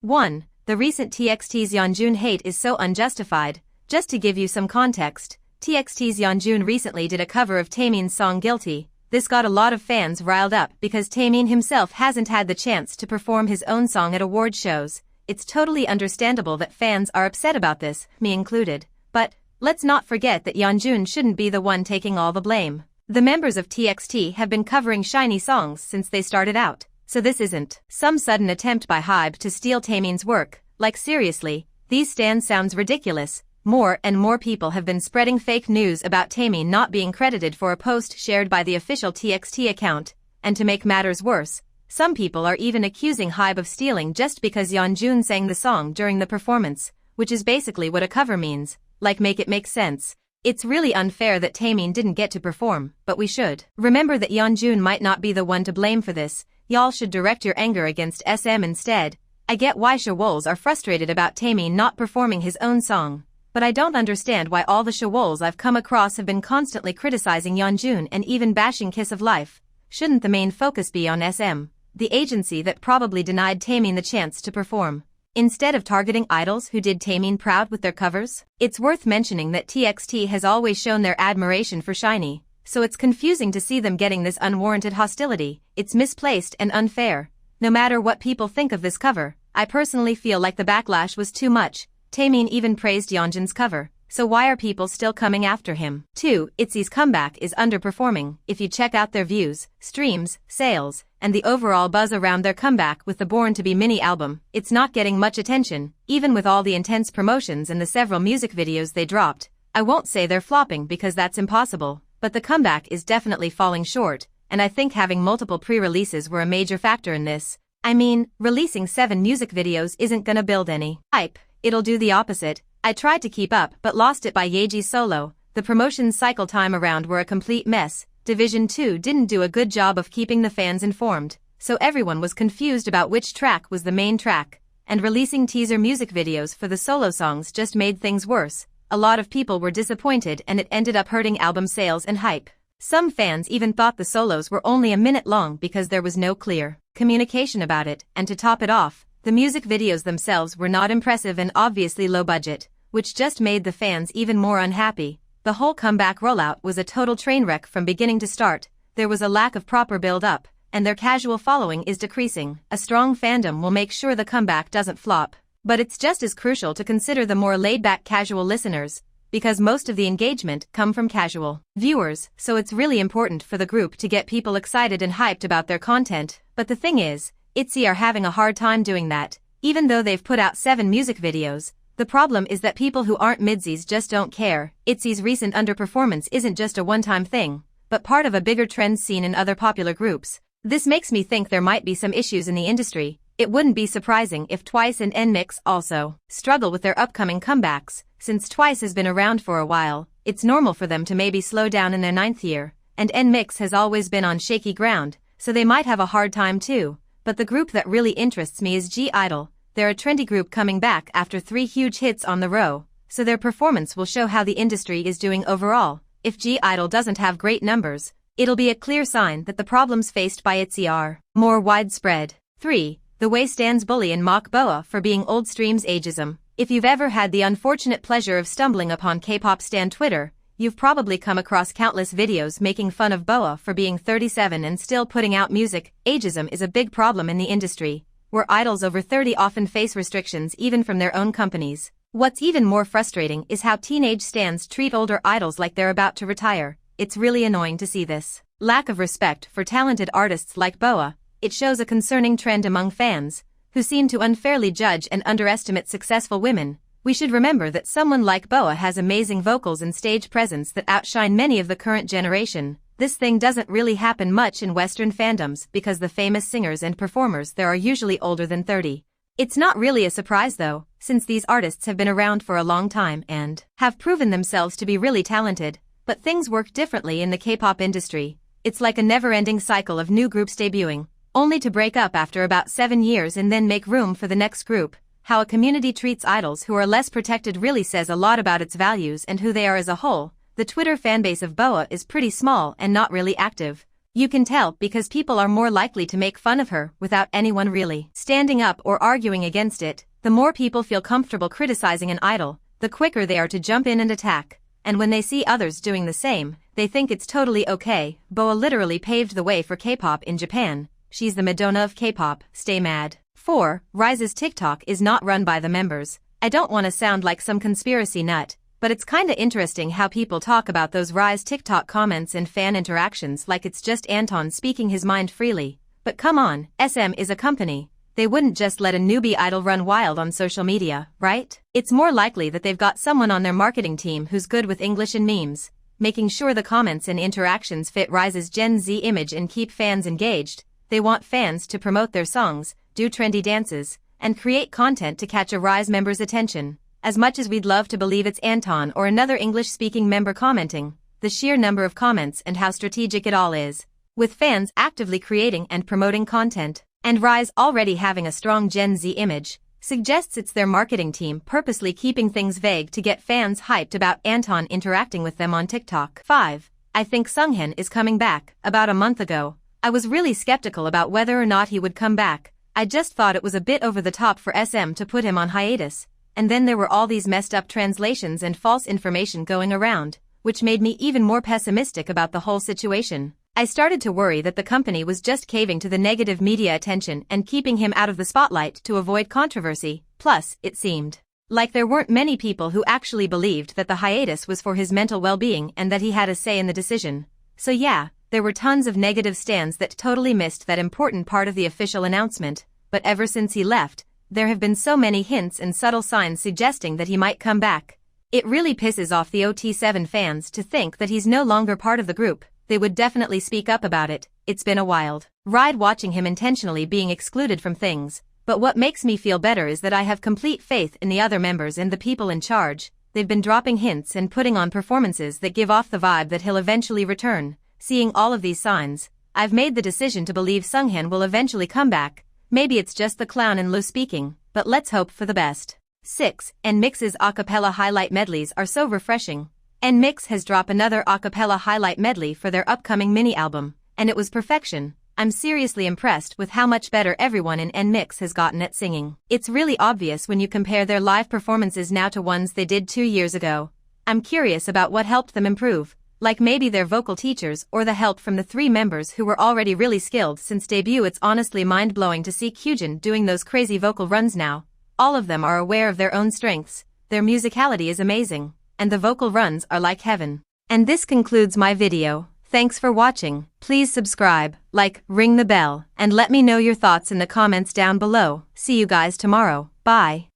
1. The recent TXT's Yeonjun hate is so unjustified. Just to give you some context, TXT's Yeonjun recently did a cover of Taemin's song Guilty. This got a lot of fans riled up because Taemin himself hasn't had the chance to perform his own song at award shows. It's totally understandable that fans are upset about this, me included. But let's not forget that Yeonjun shouldn't be the one taking all the blame. The members of TXT have been covering SHINee songs since they started out, so this isn't some sudden attempt by HYBE to steal Taemin's work. Like seriously, these stands sounds ridiculous. More and more people have been spreading fake news about Taemin not being credited for a post shared by the official TXT account, and to make matters worse, some people are even accusing HYBE of stealing just because Yeonjun sang the song during the performance, which is basically what a cover means, like make it make sense. It's really unfair that Taemin didn't get to perform, but we should remember that Yeonjun might not be the one to blame for this. Y'all should direct your anger against SM instead. I get why Shawols are frustrated about Taemin not performing his own song, but I don't understand why all the Shawols I've come across have been constantly criticizing Yeonjun and even bashing Kiss of Life. Shouldn't the main focus be on SM, the agency that probably denied Taemin the chance to perform, instead of targeting idols who did Taemin proud with their covers? It's worth mentioning that TXT has always shown their admiration for SHINee, so it's confusing to see them getting this unwarranted hostility. It's misplaced and unfair. No matter what people think of this cover, I personally feel like the backlash was too much. Taemin even praised Yeonjun's cover, so why are people still coming after him? 2. ITZY's comeback is underperforming. If you check out their views, streams, sales, and the overall buzz around their comeback with the Born to Be mini album, it's not getting much attention, even with all the intense promotions and the several music videos they dropped. I won't say they're flopping because that's impossible, but the comeback is definitely falling short, and I think having multiple pre-releases were a major factor in this. I mean, releasing 7 music videos isn't gonna build any hype. It'll do the opposite. I tried to keep up but lost it by Yeji's solo. The promotions cycle time around were a complete mess. Division 2 didn't do a good job of keeping the fans informed, so everyone was confused about which track was the main track, and releasing teaser music videos for the solo songs just made things worse. A lot of people were disappointed and it ended up hurting album sales and hype. Some fans even thought the solos were only a minute long because there was no clear communication about it, and to top it off, the music videos themselves were not impressive and obviously low budget, which just made the fans even more unhappy. The whole comeback rollout was a total train wreck from beginning to start. There was a lack of proper build-up, and their casual following is decreasing. A strong fandom will make sure the comeback doesn't flop, but it's just as crucial to consider the more laid-back casual listeners, because most of the engagement come from casual viewers, so it's really important for the group to get people excited and hyped about their content. But the thing is, ITZY are having a hard time doing that, even though they've put out 7 music videos. The problem is that people who aren't midsies just don't care. ITZY's recent underperformance isn't just a one-time thing, but part of a bigger trend seen in other popular groups. This makes me think there might be some issues in the industry. It wouldn't be surprising if TWICE and NMIXX also struggle with their upcoming comebacks. Since TWICE has been around for a while, it's normal for them to maybe slow down in their 9th year, and NMIXX has always been on shaky ground, so they might have a hard time too. But the group that really interests me is G-Idol. They're a trendy group coming back after 3 huge hits on the row, so their performance will show how the industry is doing overall. If G-Idol doesn't have great numbers, it'll be a clear sign that the problems faced by ITZY are more widespread. 3. The way stans bully and mock BoA for being old streams ageism. If you've ever had the unfortunate pleasure of stumbling upon K-pop stan Twitter, you've probably come across countless videos making fun of BoA for being 37 and still putting out music. Ageism is a big problem in the industry, where idols over 30 often face restrictions even from their own companies. What's even more frustrating is how teenage stans treat older idols like they're about to retire. It's really annoying to see this lack of respect for talented artists like BoA. It shows a concerning trend among fans, who seem to unfairly judge and underestimate successful women. We should remember that someone like BoA has amazing vocals and stage presence that outshine many of the current generation. This thing doesn't really happen much in Western fandoms because the famous singers and performers there are usually older than 30. It's not really a surprise though, since these artists have been around for a long time and have proven themselves to be really talented. But things work differently in the K-pop industry. It's like a never-ending cycle of new groups debuting, only to break up after about 7 years and then make room for the next group. How a community treats idols who are less protected really says a lot about its values and who they are as a whole. The Twitter fanbase of BoA is pretty small and not really active, You can tell because people are more likely to make fun of her without anyone really standing up or arguing against it. The more people feel comfortable criticizing an idol, the quicker they are to jump in and attack. And when they see others doing the same, they think it's totally okay. Boa literally paved the way for K-pop in Japan. She's the Madonna of K-pop. Stay mad. 4. Rise's TikTok is not run by the members. I don't want to sound like some conspiracy nut, but it's kinda interesting how people talk about those Rise TikTok comments and fan interactions like it's just Anton speaking his mind freely. But come on, SM is a company. They wouldn't just let a newbie idol run wild on social media, right? It's more likely that they've got someone on their marketing team who's good with English and memes, making sure the comments and interactions fit Rise's Gen Z image and keep fans engaged. They want fans to promote their songs, do trendy dances, and create content to catch a Rise member's attention. As much as we'd love to believe it's Anton or another English-speaking member commenting, the sheer number of comments and how strategic it all is, with fans actively creating and promoting content, and Rise already having a strong Gen Z image, suggests it's their marketing team purposely keeping things vague to get fans hyped about Anton interacting with them on TikTok. 5. I think Sunghan is coming back. About a month ago, I was really skeptical about whether or not he would come back. I just thought it was a bit over the top for SM to put him on hiatus. And then there were all these messed up translations and false information going around, which made me even more pessimistic about the whole situation. I started to worry that the company was just caving to the negative media attention and keeping him out of the spotlight to avoid controversy. Plus, it seemed like there weren't many people who actually believed that the hiatus was for his mental well-being and that he had a say in the decision. So yeah, there were tons of negative stands that totally missed that important part of the official announcement, but ever since he left, there have been so many hints and subtle signs suggesting that he might come back. It really pisses off the OT7 fans to think that he's no longer part of the group. They would definitely speak up about it. It's been a wild ride watching him intentionally being excluded from things, but what makes me feel better is that I have complete faith in the other members and the people in charge. They've been dropping hints and putting on performances that give off the vibe that he'll eventually return. Seeing all of these signs, I've made the decision to believe Sunghan will eventually come back. Maybe it's just the clown and Lu speaking, but let's hope for the best. 6. NMIX's acapella highlight medleys are so refreshing. NMIX has dropped another acapella highlight medley for their upcoming mini-album, and it was perfection. I'm seriously impressed with how much better everyone in NMIX has gotten at singing. It's really obvious when you compare their live performances now to ones they did 2 years ago. I'm curious about what helped them improve, like maybe their vocal teachers or the help from the 3 members who were already really skilled since debut. It's honestly mind-blowing to see Yeonjun doing those crazy vocal runs now. All of them are aware of their own strengths, their musicality is amazing, and the vocal runs are like heaven. And this concludes my video. Thanks for watching. Please subscribe, like, ring the bell, and let me know your thoughts in the comments down below. See you guys tomorrow. Bye.